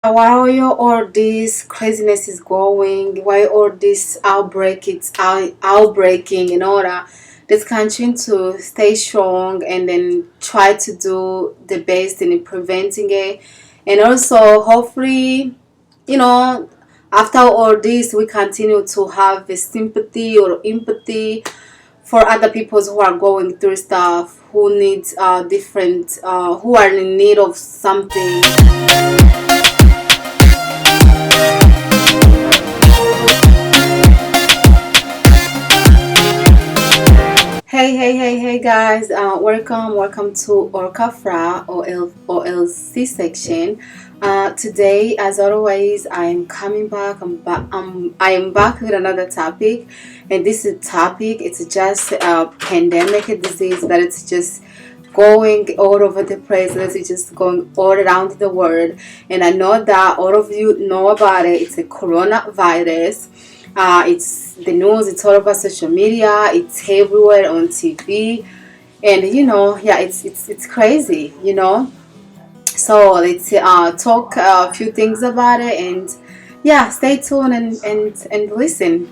Why all this craziness is going, why all this outbreaking in order this country to stay strong and then try to do the best in preventing it, and also hopefully, you know, after all this we continue to have a sympathy or empathy for other people who are going through stuff, who need different who are in need of something. Hey guys, welcome to Orcafra or LC section. Today, as always, I am coming back. I am back with another topic, and this is topic. It's just a pandemic disease that it's just going all over the place. It's just going all around the world, and I know that all of you know about it. It's a coronavirus. It's the news, it's all over social media, it's everywhere on TV, and yeah, it's crazy, So let's talk a few things about it, and yeah, stay tuned and listen.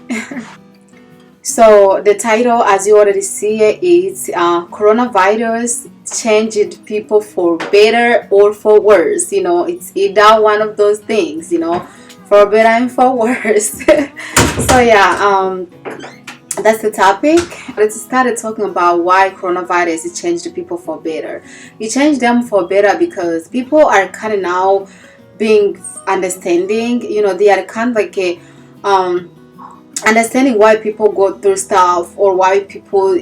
So the title, as you already see it, is coronavirus changed people for better or for worse. It's either one of those things, for better and for worse. So yeah, that's the topic. Let's start talking about why coronavirus changed people for better. It changed them for better because people are kind of now being understanding. They are kind of like a understanding why people go through stuff, or why people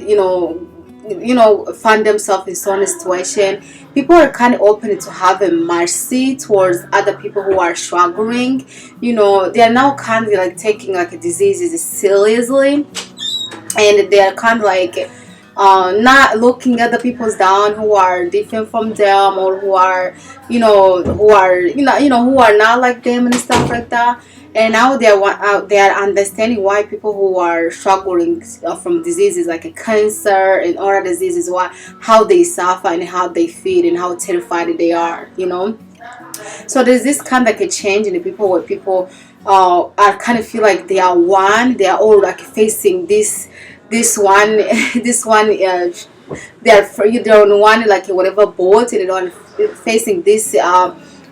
find themselves in certain situation. People are kind of open to having mercy towards other people who are struggling. They are now kind of like taking like diseases seriously, and they are kind of like not looking at the people's down who are different from them, or who are who are not like them and stuff like that. And now they are understanding why people who are struggling from diseases like a cancer and other diseases, how they suffer and how they feel and how terrified they are. So there's this kind of like a change in the people, where people are kind of feel like they are one. They are all like facing this one this one they're on one, like whatever boat, and they're facing this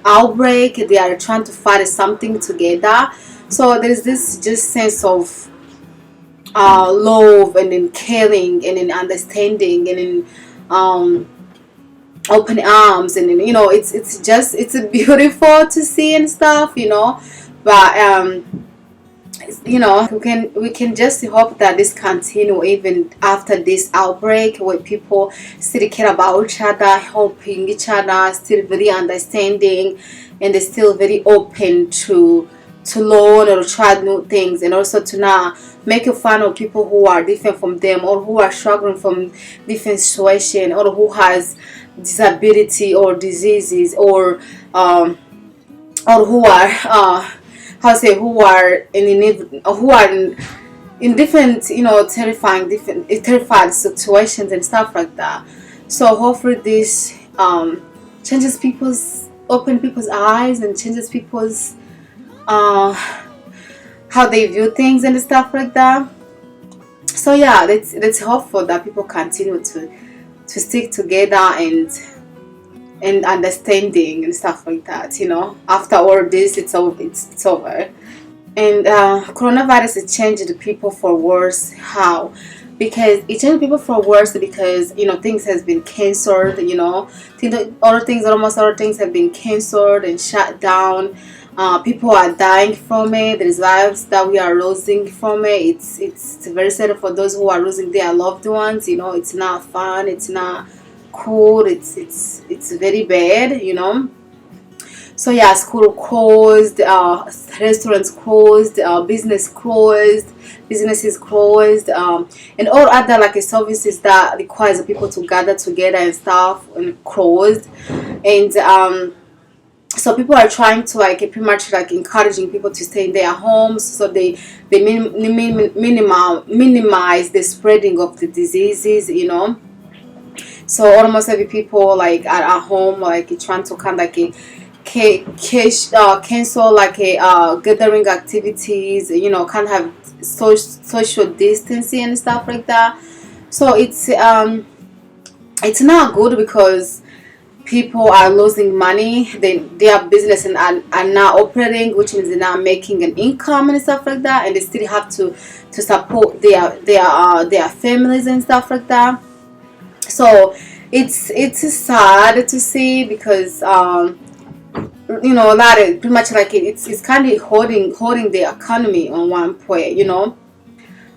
outbreak. They are trying to fight something together. So there is this just sense of love, and in caring, and in understanding, and in open arms, and in, it's beautiful to see and stuff. But we can just hope that this continue even after this outbreak, where people still care about each other, helping each other, still very understanding, and they're still very open to learn or try new things, and also to not make fun of people who are different from them, or who are struggling from different situation, or who has disability or diseases, or who are who are in different terrified situations and stuff like that. So hopefully this changes open people's eyes, and changes people's uh how they view things and stuff like that. So yeah, let's hope for that people continue to stick together, and understanding and stuff like that. After all this, it's over. And coronavirus has changed the people for worse. How? Because it changed people for worse because things has been cancelled. Almost all things have been cancelled and shut down. People are dying from it. There's lives that we are losing from it. It's very sad for those who are losing their loved ones. It's not fun. It's not cool. It's very bad. So yeah, school closed, restaurants closed, businesses closed, and all other like services that requires people to gather together and stuff, and closed. And so people are trying to like pretty much like encouraging people to stay in their homes, so they minimize the spreading of the diseases. So almost every people like are at home, like trying to kind of like cancel like a gathering activities, can't have social distancing and stuff like that. So it's not good because people are losing money. Their business and are not operating, which means they're not making an income and stuff like that, and they still have to support their families and stuff like that. So it's sad to see because that is pretty much like it's kind of holding the economy on one point.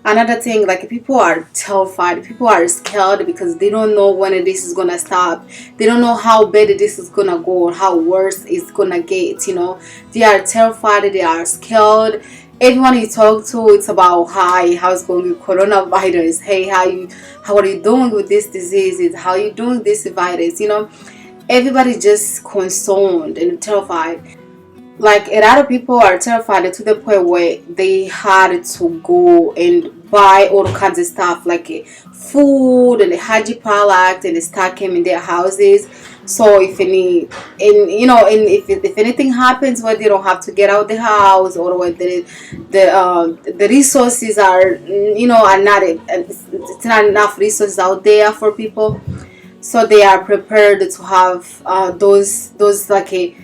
Another thing, like, people are terrified, people are scared because they don't know when this is gonna stop. They don't know how bad this is gonna go or how worse it's gonna get. They are terrified, they are scared. Everyone you talk to, it's about, hi, how's going with coronavirus, hey, how are you doing with this disease, how are you doing this virus. Everybody just concerned and terrified. Like, a lot of people are terrified to the point where they had to go and buy all kinds of stuff, like food and the hygiene product, and stock them in their houses. So if if anything happens where they don't have to get out the house, or where the resources are not, it's not enough resources out there for people, so they are prepared to have those like a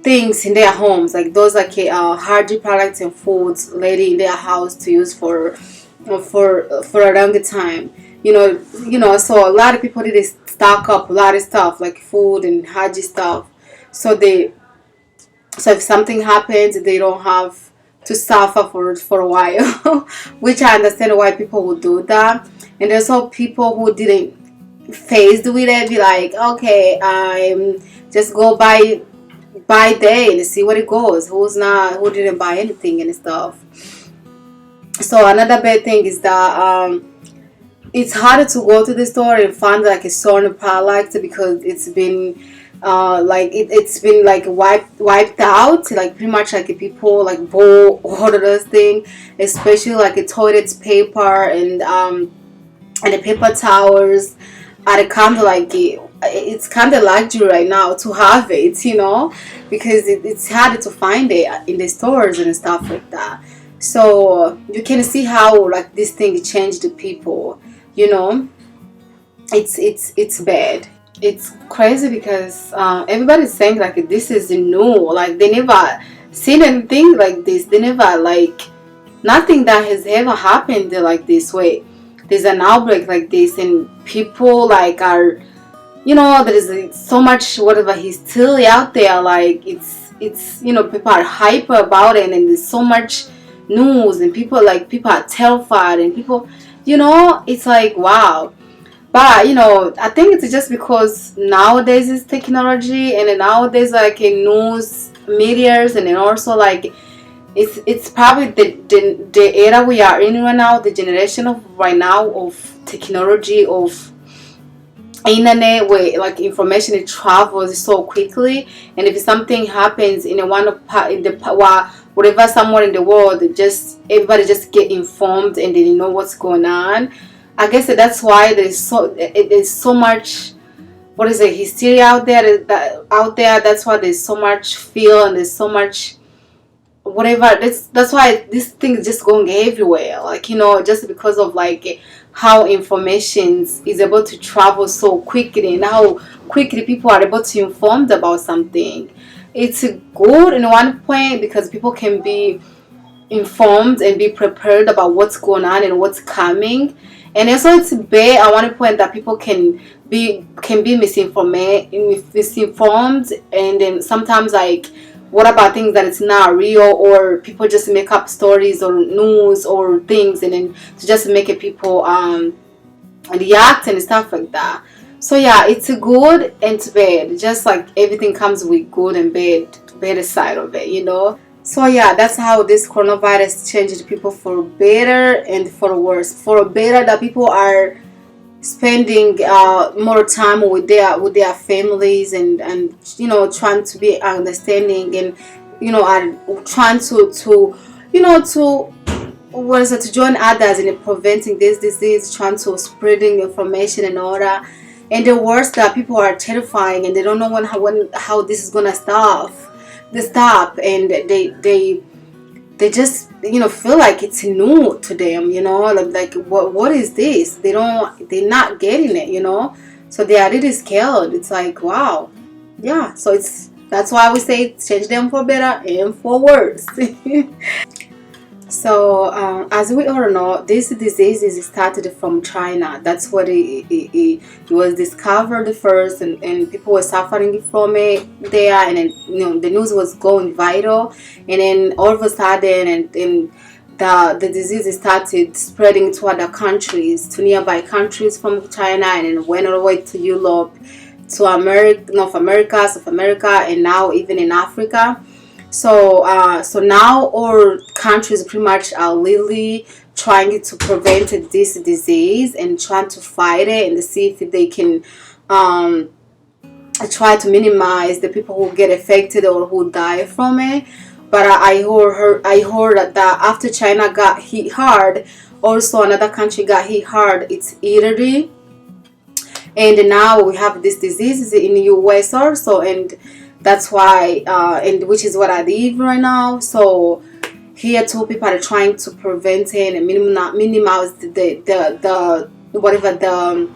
things in their homes, like those like hygiene products and foods ready in their house to use for a longer time. So a lot of people did stock up a lot of stuff like food and hygiene stuff, so if something happens, they don't have to suffer for a while. Which I understand why people would do that. And there's also people who didn't faced with it, be like, okay, I'm just go buy day and see where it goes, who didn't buy anything and stuff. So another bad thing is that it's harder to go to the store and find like a certain product because it's been it's been like wiped out, like pretty much like people like bought all of those things, especially like a toilet paper and the paper towels are kind of like it's kind of luxury right now to have it, because it's harder to find it in the stores and stuff like that. So you can see how like this thing changed the people. It's bad. It's crazy because everybody's saying like this is new, like they never seen anything like this. They never, like, nothing that has ever happened like this way. There's an outbreak like this, and people like are, there is so much whatever hysteria out there. Like it's people are hyper about it, and there's so much news, and people are terrified, and people, it's like, wow. But I think it's just because nowadays is technology, and then nowadays like in news medias, and then also like it's probably the era we are in right now, the generation of right now of technology, of internet, where like information, it travels so quickly, and if something happens in whatever somewhere in the world, everybody just get informed, and then what's going on. I guess that's why there's so much, what is it, hysteria out there. That's why there's so much fear, and there's so much whatever. That's why this thing is just going everywhere, like, just because of like how information is able to travel so quickly, and how quickly people are able to informed about something. It's good in one point because people can be informed and be prepared about what's going on and what's coming. And also it's bad at one point that people can be misinformed, and then sometimes like, what about things that it's not real, or people just make up stories or news or things, and then to just make it people react and stuff like that. So yeah, it's a good and it's bad, just like everything comes with good and bad side of it. So yeah, that's how this coronavirus changed people for better and for worse. For better, that people are spending more time with their families, and trying to be understanding, and are trying to to join others in preventing this disease, trying to spreading information and all that. And the worst that people are terrifying, and they don't know how this is gonna stop, and they just, you know, feel like it's new to them, you know, like what is this? They're not getting it, you know, so they are really scared. It's like, wow. Yeah, so that's why we say change them for better and for worse. So, as we all know, this disease is started from China. That's what it was discovered first, and people were suffering from it there. And then, you know, the news was going viral, and then all of a sudden, and the disease started spreading to other countries, to nearby countries from China, and then went all the way to Europe, to America, North America, South America, and now even in Africa. So now all countries pretty much are really trying to prevent this disease and trying to fight it and see if they can um, try to minimize the people who get affected or who die from it. But I heard that after China got hit hard, also another country got hit hard. It's Italy, and now we have this disease in the US also, and that's why and which is what I live right now. So here too, people are trying to prevent it and minimize the whatever the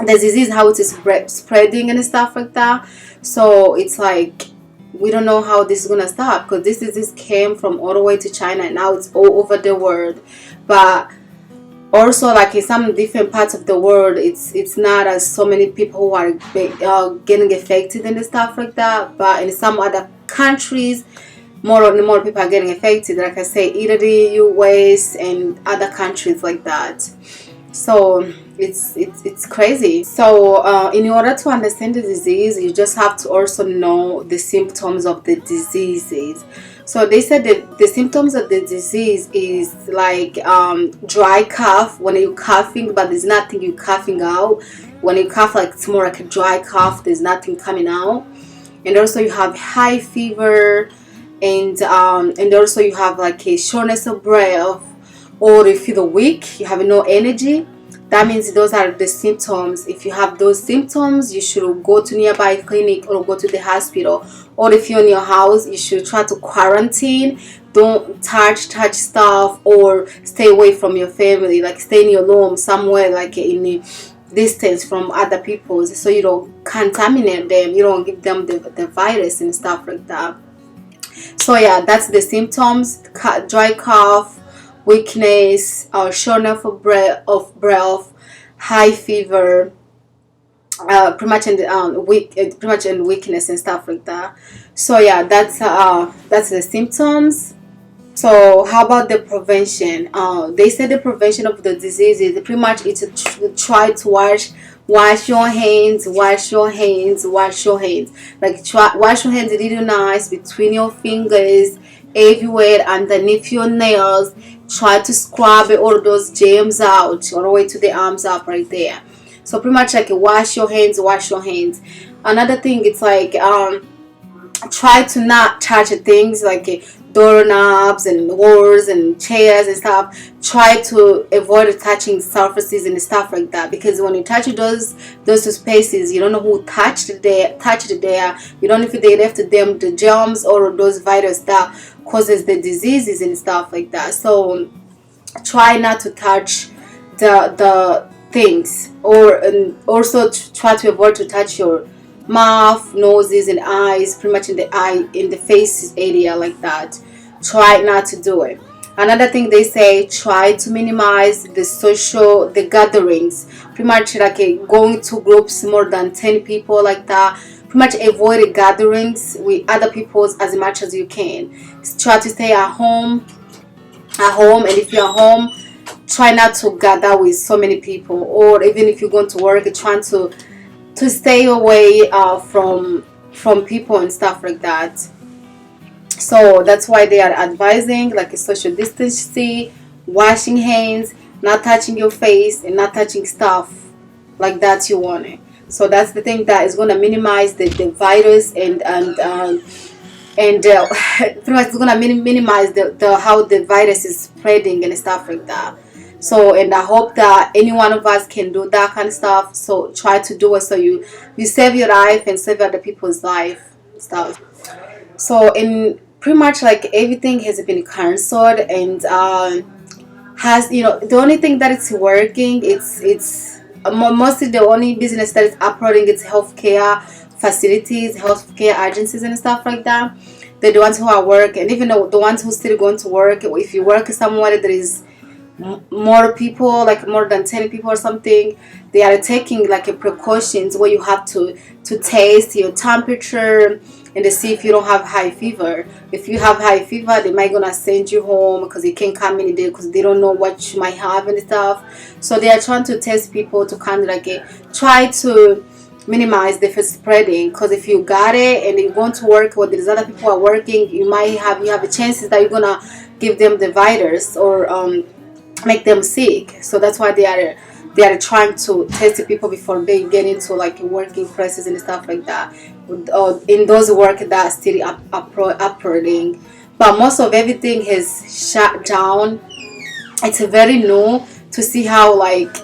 disease, how it is spreading and stuff like that. So it's like we don't know how this is gonna stop, because this disease came from all the way to China and now it's all over the world. But also, like in some different parts of the world, it's not as so many people who are getting affected and stuff like that. But in some other countries, more and more people are getting affected, like I say, Italy, US, and other countries like that. So it's crazy. So in order to understand the disease, you just have to also know the symptoms of the diseases. So they said that the symptoms of the disease is like dry cough, when you're coughing but there's nothing you coughing out. When you cough, like it's more like a dry cough, there's nothing coming out. And also you have high fever, and also you have like a shortness of breath, or you feel weak, you have no energy. That means those are the symptoms. If you have those symptoms, you should go to nearby clinic or go to the hospital. Or if you're in your house, you should try to quarantine. Don't touch stuff, or stay away from your family, like stay in your room somewhere like in a distance from other people, so you don't contaminate them, you don't give them the virus and stuff like that. So yeah, that's the symptoms: dry cough, weakness, shortness of breath, high fever, pretty much in pretty much in weakness and stuff like that. So yeah, that's the symptoms. So how about the prevention? They said the prevention of the disease is pretty much it's to try to wash your hands, wash your hands. Like try wash your hands really nice between your fingers, everywhere underneath your nails. Try to scrub all those germs out all the way to the arms up right there. So pretty much like wash your hands, wash your hands. Another thing, it's like try to not touch things like doorknobs and walls and chairs and stuff. Try to avoid touching surfaces and stuff like that, because when you touch those spaces, you don't know who touched it there. You don't know if they left them the germs or those virus that causes the diseases and stuff like that. So try not to touch the things, or and also try to avoid to touch your mouth, noses, and eyes, pretty much in the face area like that. Try not to do it. Another thing they say, try to minimize the gatherings, pretty much like going to groups more than 10 people like that. Pretty much avoid gatherings with other people as much as you can. Try to stay at home, and if you're at home, try not to gather with so many people, or even if you're going to work, trying to stay away from people and stuff like that. So that's why they are advising like a social distancing, washing hands, not touching your face, and not touching stuff like that you want it. So that's the thing that is going to minimize the virus, and pretty much it's going to minimize the how the virus is spreading and stuff like that. So, and I hope that any one of us can do that kind of stuff. So try to do it so you save your life and save other people's life stuff. So, in pretty much like everything has been cancelled, and has, the only thing that it's working, it's mostly the only business that is operating, it's healthcare facilities, healthcare agencies and stuff like that. They're the ones who are work, and even the ones who still going to work, if you work somewhere there is more people, like more than 10 people or something, they are taking like a precautions where you have to taste your temperature and to see if you don't have high fever. If you have high fever, they might gonna send you home because you can't come in there because they don't know what you might have and stuff. So they are trying to test people to kind of like try to minimize the spreading, because if you got it and you want to work where there's other people are working, you have a chances that you're gonna give them the virus, or make them sick. So that's why they are trying to test people before they get into like working places and stuff like that, in those work that are still operating. But most of everything has shut down. It's very new to see how like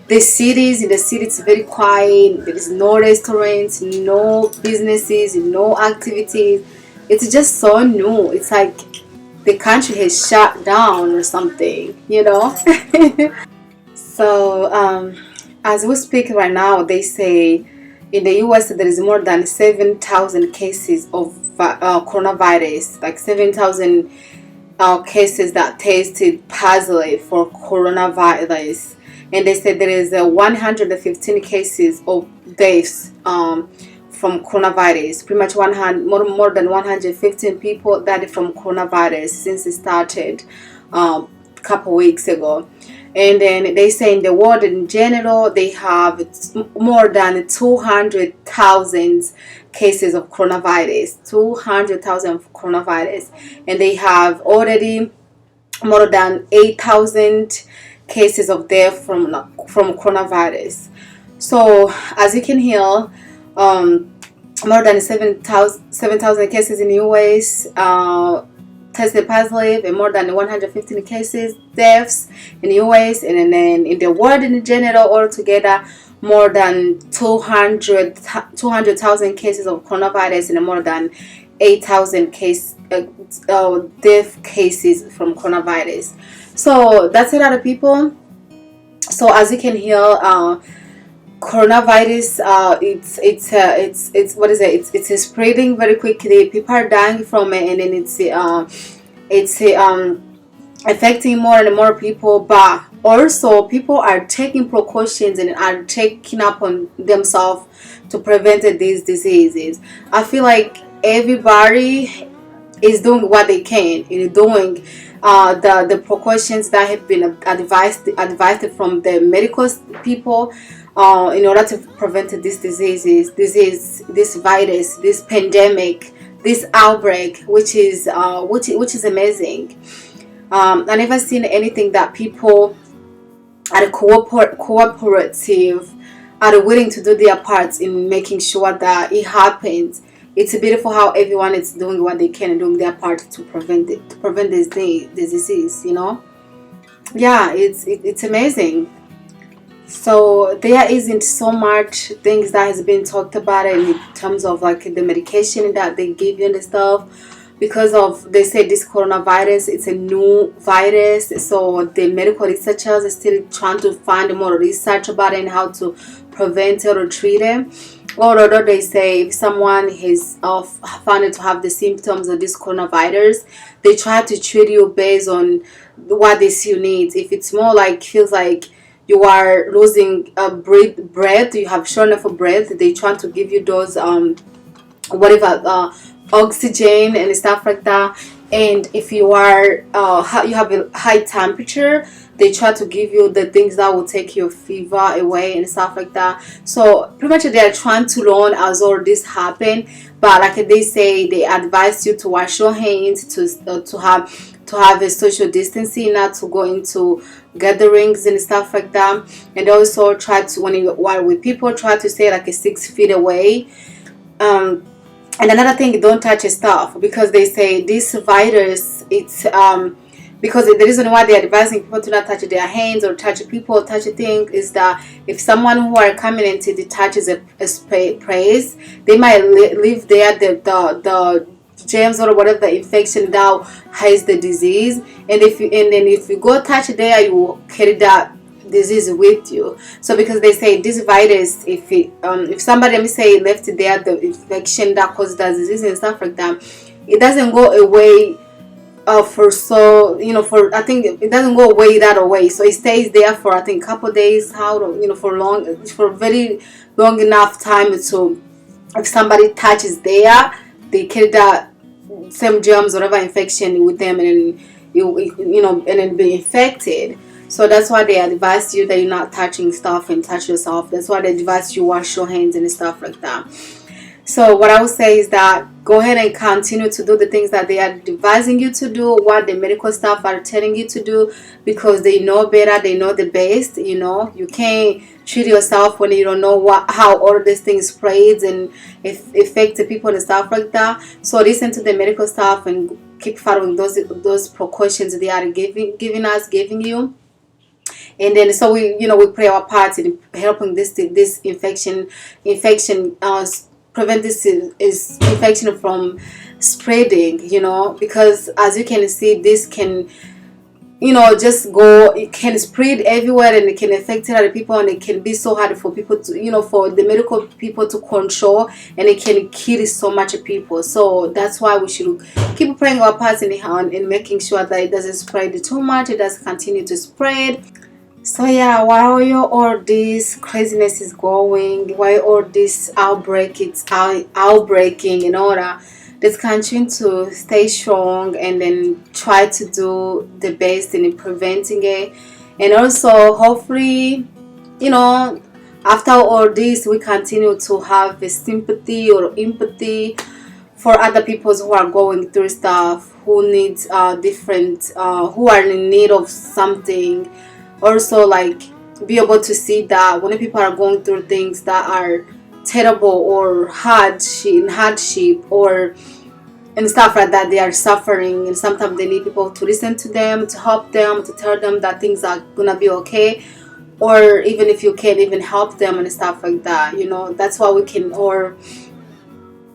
in the city it's very quiet. There is no restaurants, no businesses, no activities. It's just so new. It's like the country has shut down or something. So, as we speak right now, they say in the US there is more than 7,000 cases of coronavirus, like 7,000 cases that tested positive for coronavirus. And they said there is 115 cases of deaths from coronavirus. Pretty much more than 115 people died from coronavirus since it started a couple weeks ago. And then they say in the world in general, they have more than 200,000 cases of coronavirus. 200,000 coronavirus. And they have already more than 8,000 cases of death from coronavirus. So as you can hear, more than 7,000 cases in the US tested positive, and more than 115 cases deaths in the US, and then in the world in general altogether, more than 200,000 cases of coronavirus, and more than 8,000 death cases from coronavirus. So that's a lot of people. So as you can hear, coronavirus, it's what is it? It's spreading very quickly. People are dying from it, and then it's affecting more and more people. But also, people are taking precautions and are taking up on themselves to prevent these diseases. I feel like everybody is doing what they can, doing the precautions that have been advised from the medical people, in order to prevent these diseases, this virus, this pandemic, this outbreak, which is amazing. I never seen anything that people are cooperative, are willing to do their parts in making sure that it happens. It's beautiful how everyone is doing what they can and doing their part to prevent this disease. Yeah, it's amazing. So there isn't so much things that has been talked about in terms of like the medication that they give you and stuff, because of, they say this coronavirus, it's a new virus. So the medical researchers are still trying to find more research about it and how to prevent it or treat it. Or rather, they say if someone has found to have the symptoms of this coronavirus, they try to treat you based on what this you need. If it's more like, feels like you are losing breath, you have shortness of breath, they try to give you those oxygen and stuff like that. And if you are you have a high temperature, they try to give you the things that will take your fever away and stuff like that. So pretty much they are trying to learn as all this happen. But like they say, they advise you to wash your hands, to have a social distancing, not to go into gatherings and stuff like that. And also try to, while with people, try to stay like 6 feet away. And another thing, don't touch your stuff, because they say this virus, because the reason why they are advising people to not touch their hands or touch people or touch things is that if someone who are coming into the touches a praise, they might leave there the germs or whatever infection that has the disease, and if you go touch there, you will carry that disease with you. So because they say this virus, if somebody, let me say, left there the infection that causes that disease and stuff like that, it doesn't go away for, so for, I think it doesn't go away that away, so it stays there for, I think, couple days, for very long enough time. So if somebody touches there, they carry that same germs or whatever infection with them, and then and then be infected. So that's why they advise you that you're not touching stuff and touch yourself. That's why they advise you wash your hands and stuff like that. So what I would say is that go ahead and continue to do the things that they are advising you to do, what the medical staff are telling you to do, because they know better, they know the best. You can't treat yourself when you don't know how all these things spreads and affect the people and stuff like that. So listen to the medical staff and keep following those precautions they are giving you. And then so we play our part in helping this infection prevent this is infection from spreading, because as you can see, this can just go, it can spread everywhere, and it can affect other people, and it can be so hard for people to for the medical people to control, and it can kill so much people. So that's why we should keep playing our part in making sure that it doesn't spread too much, it doesn't continue to spread. So yeah, while all this craziness is going, while all this outbreaking and all that, let's continue to stay strong and then try to do the best in preventing it. And also, hopefully, after all this, we continue to have a sympathy or empathy for other people who are going through stuff, who needs who are in need of something. Also, like, be able to see that when people are going through things that are terrible or hardship or and stuff like that, they are suffering, and sometimes they need people to listen to them, to help them, to tell them that things are gonna be okay, or even if you can't even help them and stuff like that. That's why we can, or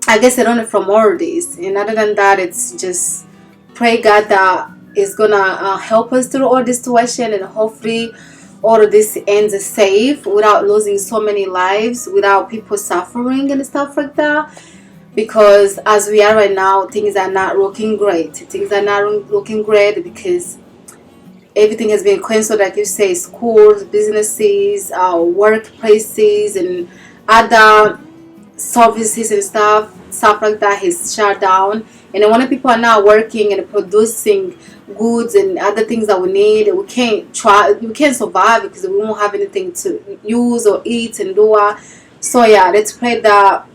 I guess I don't know, from all this. And other than that, it's just pray God that is gonna help us through all this situation, and hopefully all of this ends safe without losing so many lives, without people suffering and stuff like that. Because as we are right now, things are not looking great. Because everything has been canceled, like you say, schools, businesses, workplaces, and other services and stuff like that is shut down. And then when people are not working and producing goods and other things that we need, we can't survive because we won't have anything to use or eat and do. So yeah, let's pray that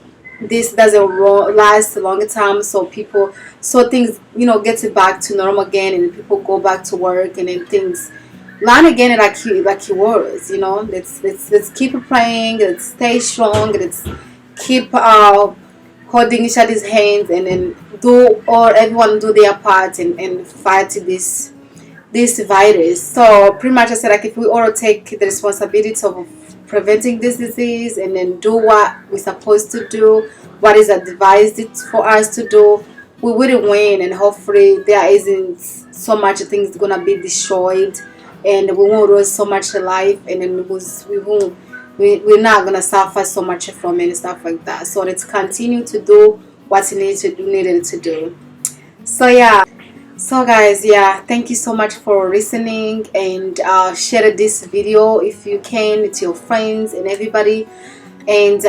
this doesn't last a long time, so things get it back to normal again, and people go back to work, and then things land again like it was. Let's keep praying, let's stay strong, let's keep holding each other's hands, and then everyone do their part and fight this virus. So pretty much I said, like, if we all take the responsibility of preventing this disease and then do what we're supposed to do, what is advised for us to do, we will win. And hopefully there isn't so much things gonna be destroyed, and we won't lose so much life, and then we're not gonna suffer so much from it and stuff like that. So let's continue to do what needed to do. So yeah, so guys, yeah, thank you so much for listening, and share this video if you can to your friends and everybody. And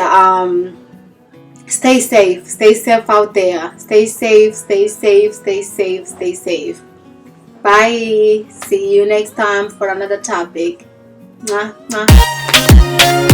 stay safe out there. Stay safe. Bye. See you next time for another topic. Mwah, mwah.